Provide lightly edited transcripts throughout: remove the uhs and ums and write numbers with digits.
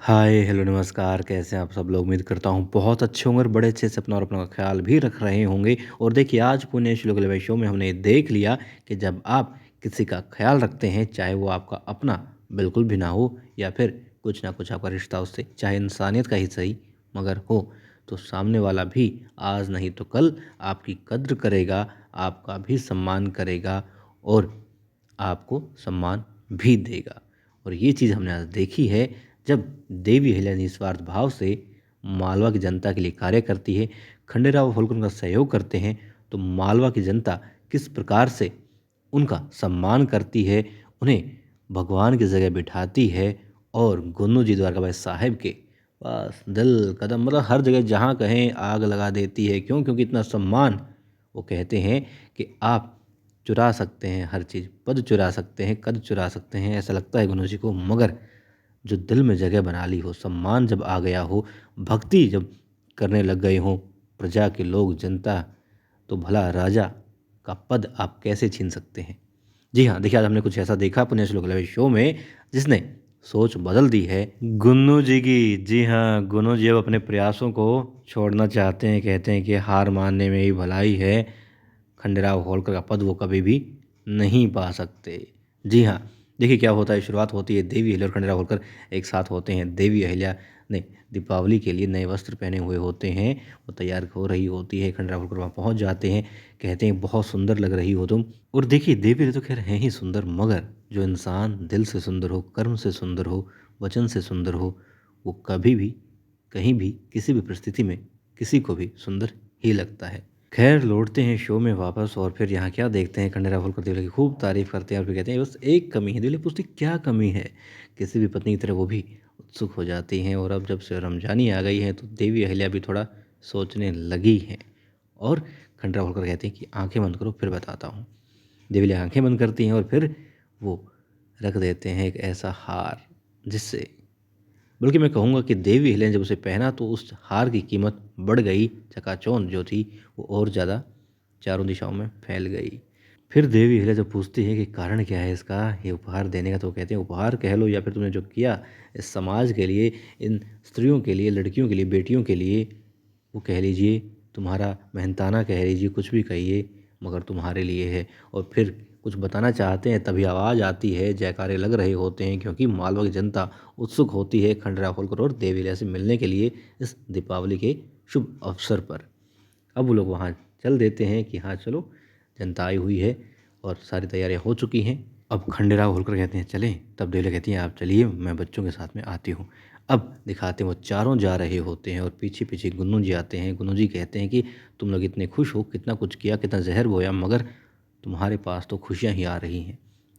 Hi hello नमस्कार, कैसे हैं आप सब लोग? उम्मीद करता हूँ बहुत अच्छे होंगे और बड़े अच्छे से अपना और अपना ख्याल भी रख रहे होंगे। और देखिए, आज पुण्य श्लोक लेवल शो में हमने देख लिया कि जब आप किसी का ख्याल रखते हैं, चाहे वो आपका अपना बिल्कुल भी ना हो या फिर कुछ ना कुछ आपका रिश्ता उससे चाहे इंसानियत का ही सही मगर हो, तो सामने वाला भी आज नहीं तो कल आपकी कद्र करेगा, आपका भी सम्मान करेगा और आपको सम्मान भी देगा। और ये चीज़ हमने आज देखी है जब देवी अहिल्या निस्वार्थ भाव से मालवा की जनता के लिए कार्य करती है, खंडेराव होलकर उनका सहयोग करते हैं, तो मालवा की जनता किस प्रकार से उनका सम्मान करती है, उन्हें भगवान की जगह बिठाती है और गुन्नू जी द्वारकाबाई साहिब के बस दिल कदम मतलब हर जगह जहाँ कहें आग लगा देती है। क्यों? क्योंकि इतना सम्मान। वो कहते हैं कि आप चुरा सकते हैं हर चीज़, पद चुरा सकते हैं, कद चुरा सकते हैं, ऐसा लगता है गुरु जी को, मगर जो दिल में जगह बना ली हो, सम्मान जब आ गया हो, भक्ति जब करने लग गए हों प्रजा के लोग, जनता, तो भला राजा का पद आप कैसे छीन सकते हैं? जी हाँ, देखिए आज हमने कुछ ऐसा देखा पुण्य श्लोक लाइव शो में जिसने सोच बदल दी है गुन्नू जी की। जी हाँ, गुन्नू जी अब अपने प्रयासों को छोड़ना चाहते हैं, कहते हैं कि हार मानने में ही भलाई है, खंडेराव होलकर का पद वो कभी भी नहीं पा सकते। जी हाँ, देखिए क्या होता है, शुरुआत होती है देवी अहिल्या और खंडेराव होलकर एक साथ होते हैं। देवी अहिल्या ने दीपावली के लिए नए वस्त्र पहने हुए होते हैं, वो तैयार हो रही होती है, खंडेराव होलकर वहाँ पहुँच जाते हैं, कहते हैं बहुत सुंदर लग रही हो तुम। और देखिए देवी अहिल्या तो खैर हैं ही सुंदर, मगर जो इंसान दिल से सुंदर हो, कर्म से सुंदर हो, वचन से सुंदर हो, वो कभी भी कहीं भी किसी भी परिस्थिति में किसी को भी सुंदर ही लगता है। खैर लौटते हैं शो में वापस और फिर यहाँ क्या देखते हैं, खंडेराव होलकर देवलिया की खूब तारीफ करते हैं और फिर कहते हैं बस एक कमी है। देवलिया पूछती क्या कमी है? किसी भी पत्नी की तरह वो भी उत्सुक हो जाती हैं। और अब जब से रमजानी आ गई है तो देवी अहिल्या भी थोड़ा सोचने लगी हैं और खंडेराव होलकर कहते हैं कि आंखें बंद करो फिर बताता हूँ। देवी आंखें बंद करती हैं और फिर वो रख देते हैं एक ऐसा हार जिससे, बल्कि मैं कहूँगा कि देवी अहिल्या ने जब उसे पहना तो उस हार की कीमत बढ़ गई, चकाचौंध जो थी वो और ज़्यादा चारों दिशाओं में फैल गई। फिर देवी अहिल्या जब पूछती है कि कारण क्या है इसका, ये उपहार देने का, तो कहते हैं उपहार कह लो या फिर तुमने जो किया इस समाज के लिए, इन स्त्रियों के लिए, लड़कियों के लिए, बेटियों के लिए, वो कह लीजिए, तुम्हारा मेहनताना कह लीजिए, कुछ भी कहिए, मगर तुम्हारे लिए है। और फिर कुछ बताना चाहते हैं तभी आवाज़ आती है, जयकारे लग रहे होते हैं, क्योंकि मालवा की जनता उत्सुक होती है खंडेराव होलकर और देवी अहिल्या से मिलने के लिए इस दीपावली के शुभ अवसर पर। अब वो लोग वहाँ चल देते हैं कि हाँ चलो, जनता आई हुई है और सारी तैयारियाँ हो चुकी हैं। अब खंडेराव होलकर कहते हैं चलें, तब देवलिया कहती हैं आप चलिए, मैं बच्चों के साथ में आती हूँ। अब दिखाते हैं वो चारों जा रहे होते हैं और पीछे पीछे गुन्नू जी आते हैं। गुन्नू जी कहते हैं कि तुम लोग इतने खुश हो, कितना कुछ किया, कितना जहर बोया, मगर तुम्हारे पास तो खुशियाँ ही आ रही हैं,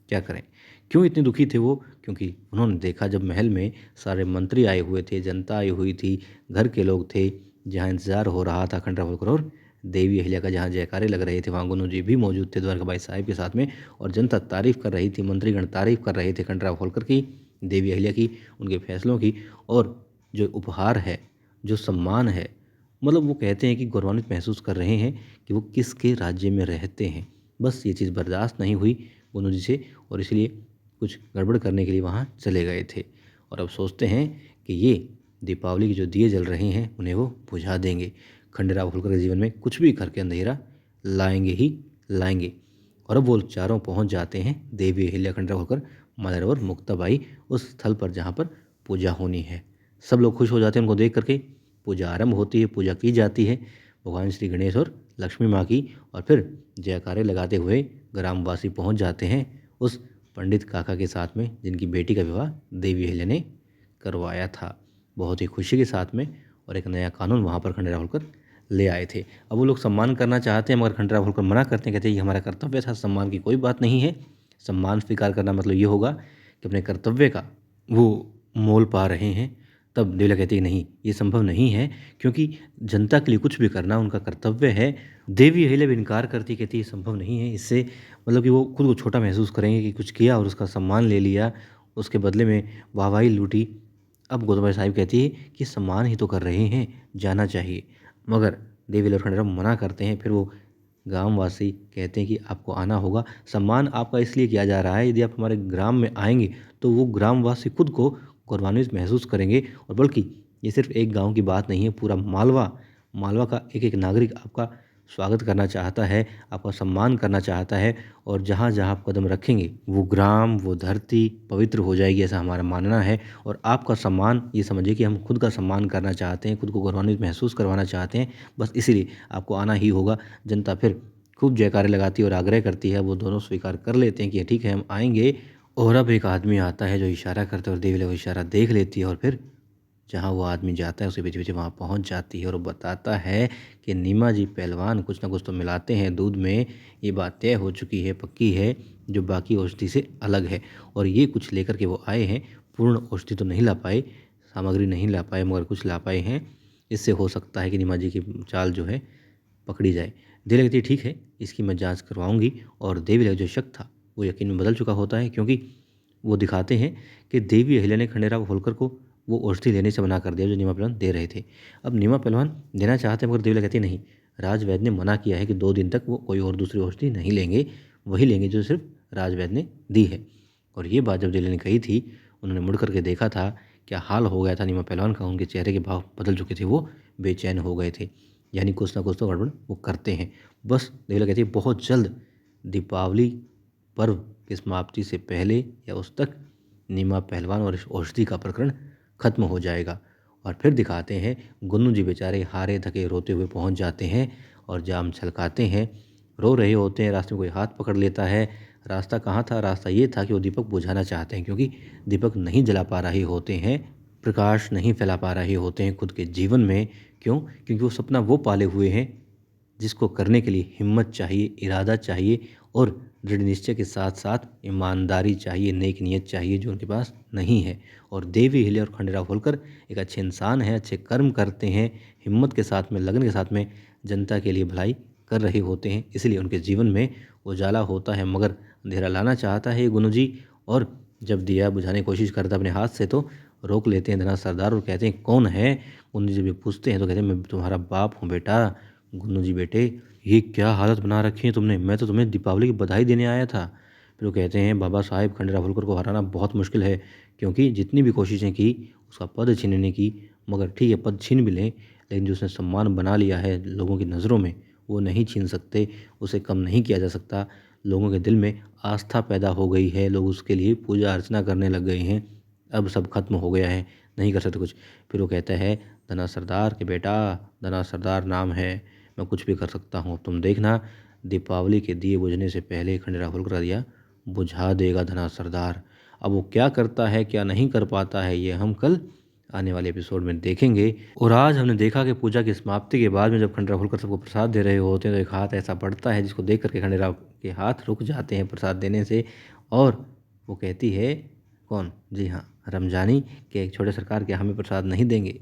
क्या करें? क्यों इतने दुखी थे वो? क्योंकि उन्होंने देखा जब महल में सारे मंत्री आए हुए थे, जनता आई हुई थी, घर के लोग थे, जहाँ इंतज़ार हो रहा था खंडेराव होलकर और देवी अहिल्या का, जहाँ जयकारे लग रहे थे, वहाँ गुन्नू जी भी मौजूद थे द्वारकाबाई साहिब के साथ में। और जनता तारीफ़ कर रही थी, मंत्रीगण तारीफ़ कर रहे थे खंडेराव होलकर की, देवी अहिल्या की, उनके फैसलों की। और जो उपहार है, जो सम्मान है, मतलब वो कहते हैं कि गौरवान्वित महसूस कर रहे हैं कि वो किसके राज्य में रहते हैं। बस ये चीज़ बर्दाश्त नहीं हुई गुन्नू जी से और इसलिए कुछ गड़बड़ करने के लिए वहाँ चले गए थे। और अब सोचते हैं कि ये दीपावली के जो दिए जल रहे हैं उन्हें वो बुझा देंगे, खंडेराव होलकर के जीवन में कुछ भी करके अंधेरा लाएंगे ही लाएंगे। और अब वो चारों पहुंच जाते हैं, देवी अहिल्या, खंडेराव होलकर, मदर और मुक्ताबाई, उस स्थल पर जहाँ पर पूजा होनी है। सब लोग खुश हो जाते हैं उनको देख करके। पूजा आरंभ होती है, पूजा की जाती है भगवान श्री गणेश और लक्ष्मी माँ की। और फिर जयकारे लगाते हुए ग्रामवासी पहुंच जाते हैं उस पंडित काका के साथ में जिनकी बेटी का विवाह देवी अहिल्या ने करवाया था, बहुत ही खुशी के साथ में। और एक नया कानून वहाँ पर खंडेराव होलकर ले आए थे। अब वो लोग सम्मान करना चाहते हैं मगर खंडेराव होलकर मना करते हैं, कहते हैं ये हमारा कर्तव्य था, सम्मान की कोई बात नहीं है। सम्मान स्वीकार करना मतलब ये होगा कि अपने कर्तव्य का वो मोल पा रहे हैं। तब देवला कहती है नहीं, ये संभव नहीं है, क्योंकि जनता के लिए कुछ भी करना उनका कर्तव्य है। देवी अहिल्या भी इनकार करती, कहती ये संभव नहीं है, इससे मतलब कि वो खुद को छोटा महसूस करेंगे कि कुछ किया और उसका सम्मान ले लिया, उसके बदले में वाहवाही लूटी। अब गोदबाई साहिब कहती है कि सम्मान ही तो कर रहे हैं, जाना चाहिए, मगर देवी और खंडेराव मना करते हैं। फिर वो ग्रामवासी कहते हैं कि आपको आना होगा, सम्मान आपका इसलिए किया जा रहा है, यदि आप हमारे ग्राम में आएंगे तो वो ग्रामवासी खुद को गौरवान्वित महसूस करेंगे। और बल्कि ये सिर्फ एक गांव की बात नहीं है, पूरा मालवा मालवा का एक एक नागरिक आपका स्वागत करना चाहता है, आपका सम्मान करना चाहता है। और जहाँ जहाँ आप कदम रखेंगे वो ग्राम, वो धरती पवित्र हो जाएगी, ऐसा हमारा मानना है। और आपका सम्मान, ये समझिए कि हम खुद का सम्मान करना चाहते हैं, खुद को गौरवान्वित महसूस करवाना चाहते हैं, बस इसीलिए आपको आना ही होगा। जनता फिर खूब जयकारे लगाती है और आग्रह करती है, वो दोनों स्वीकार कर लेते हैं कि ठीक है हम आएंगे। और अब एक आदमी आता है जो इशारा करता है और देवी वो इशारा देख लेती है और फिर जहाँ वो आदमी जाता है उसके पीछे पीछे वहाँ पहुँच जाती है और वो बताता है कि नीमा जी पहलवान कुछ ना कुछ तो मिलाते हैं दूध में, ये बात तय हो चुकी है, पक्की है, जो बाकी औषधि से अलग है। और ये कुछ लेकर के वो आए हैं, पूर्ण औषधि तो नहीं ला पाए, सामग्री नहीं ला पाए, मगर कुछ ला पाए हैं। इससे हो सकता है कि नीमा जी की चाल जो है पकड़ी जाए। देवी कहती है ठीक है, इसकी मैं जाँच करवाऊँगी। और देवी का जो शक था वो यकीन में बदल चुका होता है, क्योंकि वो दिखाते हैं कि देवी अहिल्या ने खंडेराव होलकर को वो औषधि लेने से मना कर दिया जो नीमा पहलवान दे रहे थे। अब नीमा पहलवान देना चाहते हैं, मगर देवी कहती है नहीं, राजवैद्य ने मना किया है कि 2 दिन तक वो कोई और दूसरी औषधि नहीं लेंगे, वही लेंगे जो सिर्फ राजवैद्य ने दी है। और ये बात जब देवी ने कही थी, उन्होंने मुड़ करके देखा था, क्या हाल हो गया था नीमा पहलवान का, उनके चेहरे के भाव बदल चुके थे, वो बेचैन हो गए थे। यानी कुछ ना कुछ तो गड़बड़ वो करते हैं। बस देवी कहती है बहुत जल्द दीपावली पर्व की समाप्ति से पहले या उस तक नीमा पहलवान और इस औषधि का प्रकरण खत्म हो जाएगा। और फिर दिखाते हैं गुन्नू जी बेचारे हारे थके रोते हुए पहुंच जाते हैं और जाम छलकाते हैं, रो रहे होते हैं। रास्ते में कोई हाथ पकड़ लेता है। रास्ता कहाँ था? रास्ता ये था कि वो दीपक बुझाना चाहते हैं, क्योंकि दीपक नहीं जला पा रहे होते हैं, प्रकाश नहीं फैला पा रहे होते हैं खुद के जीवन में। क्यों? क्योंकि वो सपना वो पाले हुए हैं जिसको करने के लिए हिम्मत चाहिए, इरादा चाहिए और दृढ़ निश्चय के साथ साथ ईमानदारी चाहिए, नेक नीयत चाहिए, जो उनके पास नहीं है। और देवी हिले और खंडेराव होलकर एक अच्छे इंसान हैं, अच्छे कर्म करते हैं, हिम्मत के साथ में, लगन के साथ में जनता के लिए भलाई कर रहे होते हैं, इसलिए उनके जीवन में उजाला होता है। मगर अंधेरा लाना चाहता है ये गुरु जी, और जब दिया बुझाने की कोशिश करता अपने हाथ से तो रोक लेते हैं धना सरदार और कहते हैं कौन है? गुरु जी जब ये पूछते हैं तो कहते हैं मैं तुम्हारा बाप हूँ बेटा। गुन्नू जी बेटे, ये क्या हालत बना रखी है तुमने, मैं तो तुम्हें दीपावली की बधाई देने आया था। फिर वो कहते हैं बाबा साहेब खंडेराव होलकर को हराना बहुत मुश्किल है, क्योंकि जितनी भी कोशिशें की उसका पद छीनने की, मगर ठीक है पद छीन भी लें, लेकिन जो उसने सम्मान बना लिया है लोगों की नज़रों में वो नहीं छीन सकते, उसे कम नहीं किया जा सकता। लोगों के दिल में आस्था पैदा हो गई है, लोग उसके लिए पूजा अर्चना करने लग गए हैं, अब सब खत्म हो गया है, नहीं कर सकते कुछ। फिर वो कहता है धना सरदार के बेटा, धना सरदार नाम है, मैं कुछ भी कर सकता हूँ, तुम देखना दीपावली के दिए बुझने से पहले खंडेराव होलकर का दिया बुझा देगा धना सरदार। अब वो क्या करता है क्या नहीं कर पाता है, ये हम कल आने वाले एपिसोड में देखेंगे। और आज हमने देखा कि पूजा की समाप्ति के बाद में जब खंडेराव होलकर सबको प्रसाद दे रहे होते हैं तो एक हाथ ऐसा बढ़ता है जिसको देख करके खंडेराव के हाथ रुक जाते हैं प्रसाद देने से। और वो कहती है कौन? जी हाँ, रमजानी, कि एक छोटे सरकार क्या हमें प्रसाद नहीं देंगे?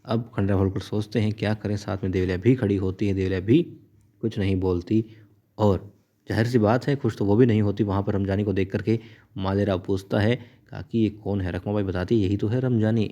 अब खंडेराव होलकर सोचते हैं क्या करें, साथ में देवलिया भी खड़ी होती है, देवलिया भी कुछ नहीं बोलती। और जाहिर सी बात है खुश तो वो भी नहीं होती। वहाँ पर रमजानी को देख करके मालेराव पूछता है काकी ये कौन है? रखमाबाई बताती है यही तो है रमजानी।